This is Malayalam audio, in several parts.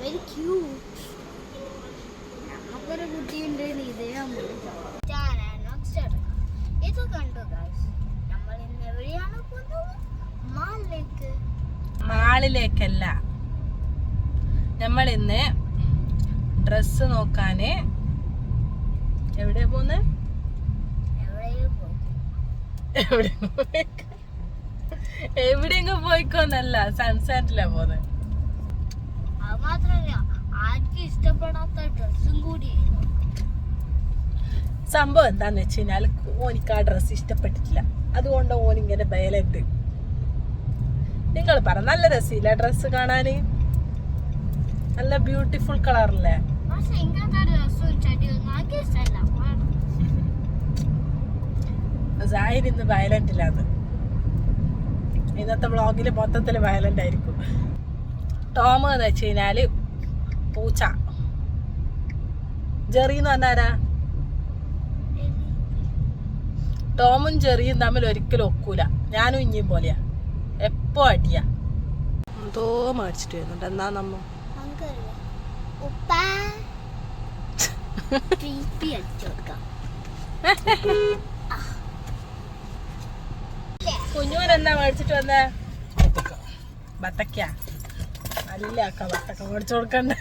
Very cute. നമുക്കൊരു കുട്ടിയുണ്ട് ഇതേ ഇത് കണ്ടു ഗൈസ്. നമ്മൾ ഇന്ന് എവിടെയാണ് പോകുന്നത്? മാളിലേക്കല്ല, നമ്മൾ ഇന്ന് ഡ്രസ് നോക്കാന് എവിടെയാ പോകുന്നത്? എവിടെയെങ്കിലും പോയിക്കോന്നല്ല, സൺസെറ്റിലാ പോകുന്നത്. അത് മാത്രല്ല, ആർക്കും ഇഷ്ടപ്പെടാത്ത ഡ്രസ്സും കൂടി. സംഭവം എന്താന്ന് വെച്ച് കഴിഞ്ഞാൽ ഓനിക്ക് ആ ഡ്രസ്സ് ഇഷ്ടപ്പെട്ടിട്ടില്ല, അതുകൊണ്ട് ഓനിങ്ങനെ ബയലുണ്ട്. നിങ്ങൾ പറ, നല്ല രസമില്ല ഡ്രസ്സ് കാണാന്? നല്ല ബ്യൂട്ടിഫുൾ കളറല്ലേ? സാഹിർ ഇന്ന് വയലന്റ് ഇല്ലാന്ന്. ഇന്നത്തെ വ്ളോഗില് മൊത്തത്തില് വയലന്റ് ആയിരിക്കും. ടോം എന്ന് വെച്ച് കഴിഞ്ഞാല് പൂച്ച. ജെറി എന്ന് പറഞ്ഞാരാ? ടോമും ജെറിയും തമ്മിൽ ഒരിക്കലും ഒക്കൂല. ഞാനും ഇഞ്ഞിയും പോലെയാ, എപ്പോ അടിയാ. എന്തോ മേടിച്ചിട്ട് വരുന്നുണ്ട്. എന്നാ നമ്മ കുഞ്ഞൂൻ എന്നാ മേടിച്ചിട്ട് വന്ന? ബത്തക്ക. നല്ല അക്ക ബത്തക്ക മേടിച്ചു കൊടുക്കണ്ട.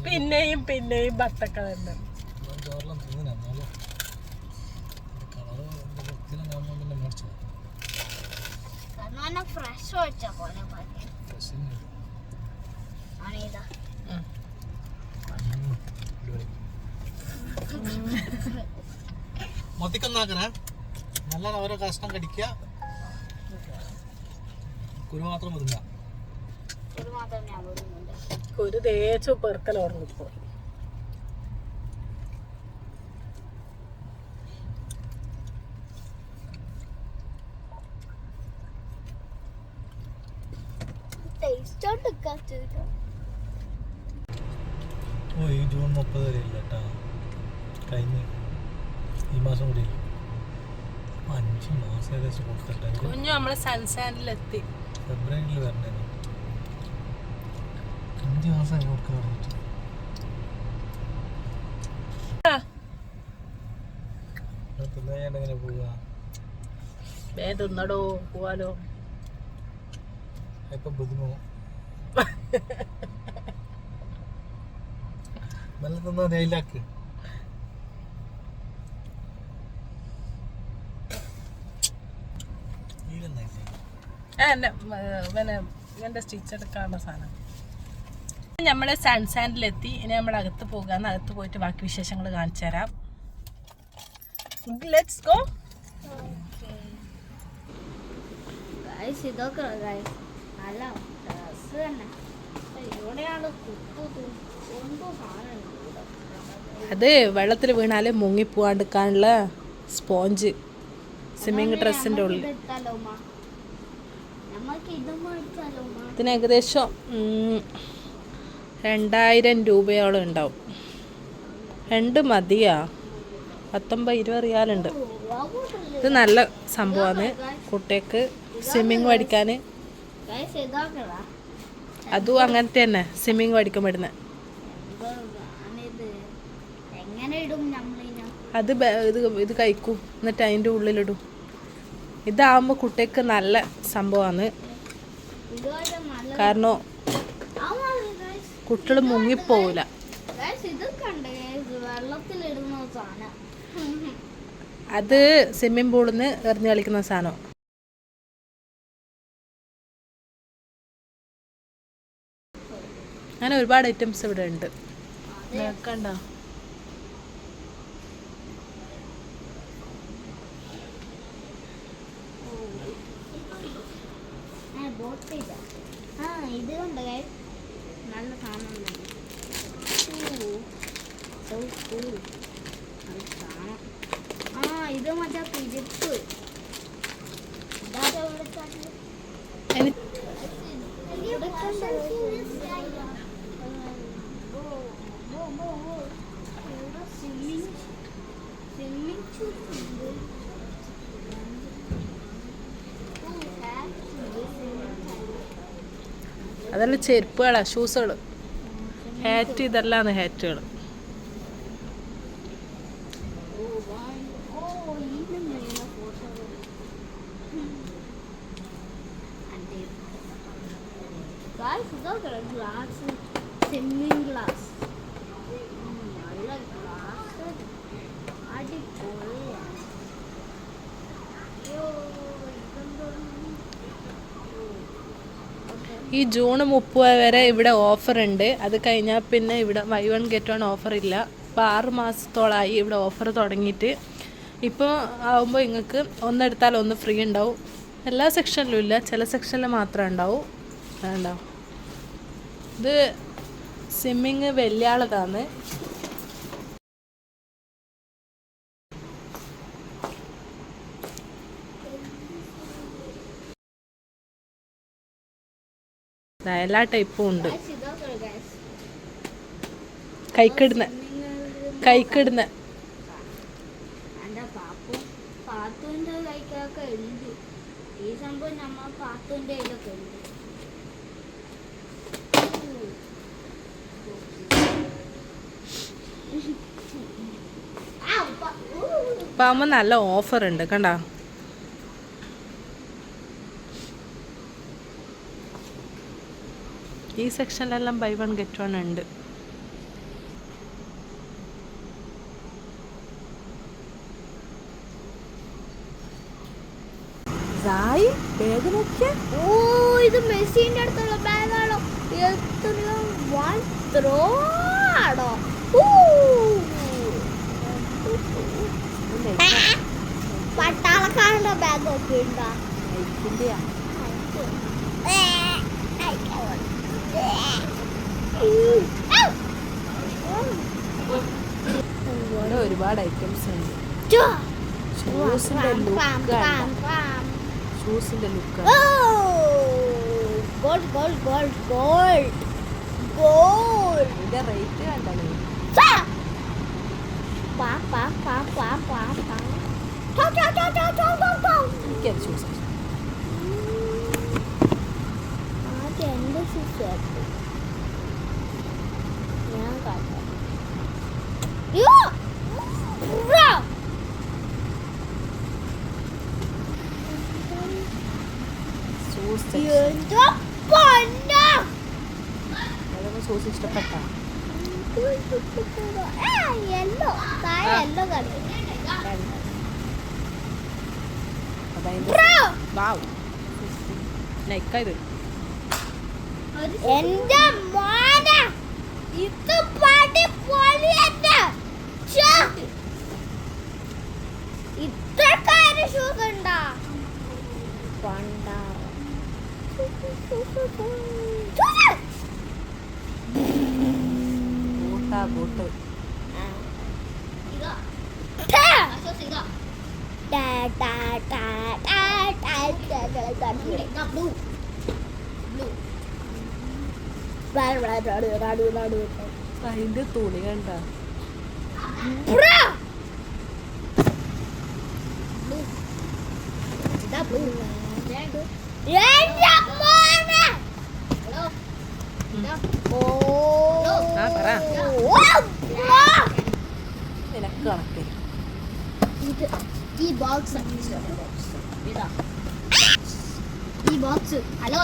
പിന്നെയും പിന്നെയും ബത്തക്ക തന്നെ. മൊത്തിക്കൊന്നാക്കണേ, നല്ല ഓരോ കഷ്ണം കടിക്കുക, കുരു മാത്രം മുരുങ്ങ. കുരു തേച്ചു പെറുക്കലോർന്നിപ്പോ. ഓ, ഈ ജൂൺ 30 വരെ ഇല്ല കേട്ടാ, കഴിഞ്ഞ് ഈ മാസം കൂടി 5 മാസം ഏകദേശം കൊടുത്തിട്ട്. കുഞ്ഞു നമ്മള് സൺസാൻഡിലെത്തി. ഫെബ്രുവരിയിൽ വരണേ, 5 മാസമായി കൊടുക്കാൻ പറഞ്ഞിട്ട്. തിന്നങ്ങനെ പോവുക, തിന്നടോ പോവാലോ. ഇപ്പൊ ബുദ്ധിമോ നല്ല തിന്നോ, നെയിലാക്ക്. ഇവന്റെ സ്റ്റിച്ച് എടുക്കാനുള്ള സാധനം. നമ്മള് സൺസാൻഡിലെത്തി. ഇനി നമ്മൾ അകത്ത് പോകാന്ന്. അകത്ത് പോയിട്ട് ബാക്കി വിശേഷങ്ങൾ കാണിച്ചു തരാം. Let's go. അത് വെള്ളത്തിൽ വീണാല് മുങ്ങിപ്പോവാണ്ടിരിക്കാനുള്ള സ്പോഞ്ച് സ്വിമ്മിങ് ഡ്രസ്സിന്റെ ഉള്ളിൽ. ഇതിന് ഏകദേശം 2000 രൂപയോളം ഉണ്ടാവും. 2 മതിയാ, 19-20 റിയാലുണ്ട്. ഇത് നല്ല സംഭവമാണ് കുട്ടികൾക്ക് സ്വിമ്മിങ് പഠിക്കാൻ. അതും അങ്ങനത്തെ തന്നെ സ്വിമ്മിങ് പഠിക്കാൻ പറ്റുന്നത്. അത് ഇത് കഴിക്കും, എന്നിട്ട് അതിൻ്റെ ഉള്ളിലിടും. ഇതാകുമ്പോൾ കുട്ടികൾക്ക് നല്ല സംഭവമാണ്. കാരണം കുട്ടികൾ മുങ്ങിപ്പോവില്ല. അത് സ്വിമ്മിംഗ് പൂളിൽ നിന്ന് എറിഞ്ഞ് കളിക്കുന്ന സാധനം. അങ്ങനെ ഒരുപാട് ഐറ്റംസ് ഇവിടെ ഉണ്ട്. കണ്ടോ? ഇത് കൊണ്ട് നല്ല സാധനം. ഇത് മറ്റേ പിരിപ്പ്. അതെല്ലാം ചെരുപ്പുകളാ, ഷൂസുകൾ. ഹാറ്റ് ഇതെല്ലാം ഹാറ്റുകൾ. Guys, look at a glass, swimming glass. നല്ല glass. അടിപൊളിയാണ്. അയ്യോ, ഈ ജൂൺ 30 വരെ ഇവിടെ ഓഫർ ഉണ്ട്. അത് കഴിഞ്ഞാൽ പിന്നെ ഇവിടെ buy one get one offer ഇല്ല. ഇപ്പോൾ 6 മാസത്തോളമായി ഇവിടെ ഓഫർ തുടങ്ങിയിട്ട്. ഇപ്പോൾ ആകുമ്പോൾ നിങ്ങൾക്ക് ഒന്നെടുത്താൽ ഒന്ന് ഫ്രീ ഉണ്ടാവും. എല്ലാ സെക്ഷനിലും ഇല്ല, ചില സെക്ഷനിൽ മാത്രമേ ഉണ്ടാവും. ഉണ്ടാവും. ഇത് സ്വിമ്മിങ് വലിയ ആളതാണ്. എല്ലാ ടൈപ്പും ഉണ്ട്. guys, ഇതൊക്കെ guys. കൈക്കിടുന്ന എൻ്റെ പാത്തുവിൻ്റെ കൈക്കൊക്കെ ഉണ്ട്. ഈ സംഭവം നമ്മൾ പാത്തുവിൻ്റെ കയ്യിലൊക്കെ ഉണ്ട്. ഇപ്പം ആകുമ്പോൾ നല്ല ഓഫർ ഉണ്ട് കണ്ടോ. ഈ സെക്ഷനിലെല്ലാം buy one get one ഉണ്ട്. ഓ, ഇത് മെസ്സിന്റെ അടുത്തുള്ള ബാഗാണോ? എത്രയോ വൺ ത്രോ ആണോ? പട്ടാളക്കാരുടെ ബാഗ് ഒക്കെ ഉണ്ടോ? ഒരുപാട് ഐറ്റംസ് ഉണ്ട്. ഷൂസിന്റെ look gold gold gold gold gold. ഇതിന്റെ റേറ്റ് കണ്ടോ? എനിക്കത് ഷൂസ് എന്റെ ഷൂസ് ഞാൻ കാട്ടാം. ഷൂസ് ഇഷ്ടപ്പെട്ട യെല്ലോ യെല്ലോ കളർ. എന്റെ മോനെ ഇത് പടിപൊളിയല്ല. ഇത്രക്കാര് ഷൂസ് ഉണ്ടാ ബോട്ട് അതിന്റെ തുണി കണ്ട നിനക്ക് കണക്ക്. ഈ ബോക്സ് ഈ ബോക്സ് ഹലോ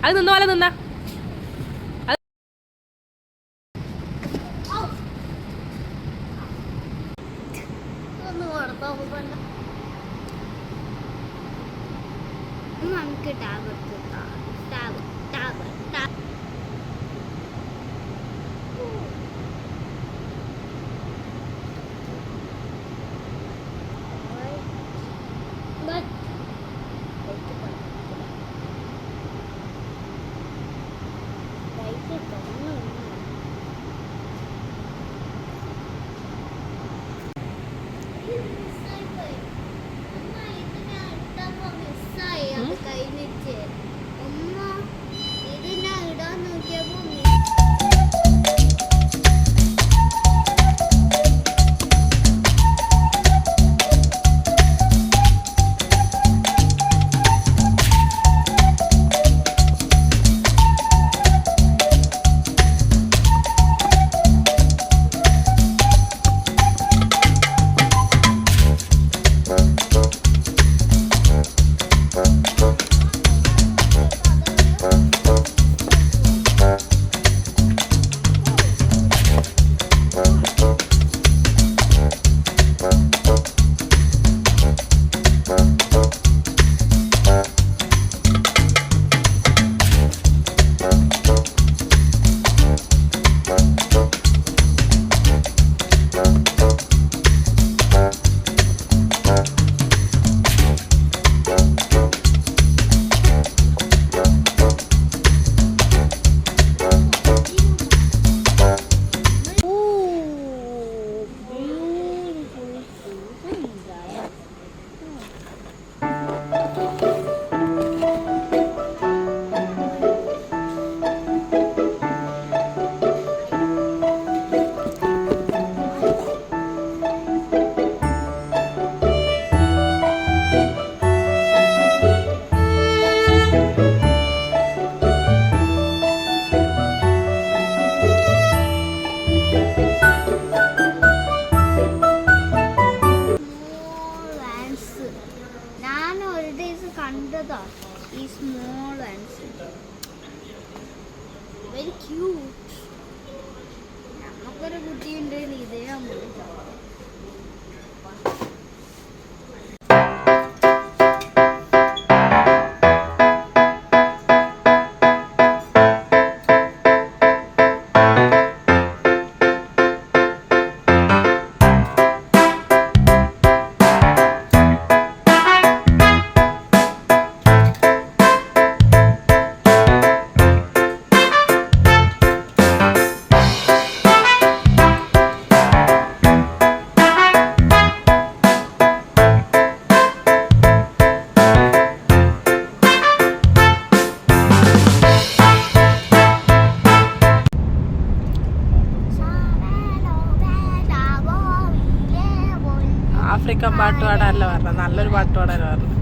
അത് നിന്ന പോലെ നിന്ന നമുക്ക് ടാബ് ടാബ് ടാബ് ടാബ് കഴിഞ്ഞിട്ട് ആഫ്രിക്കൻ പാട്ട് പാടാനല്ല പറഞ്ഞത്, നല്ലൊരു പാട്ട് പാടാനല്ല പറഞ്ഞത്.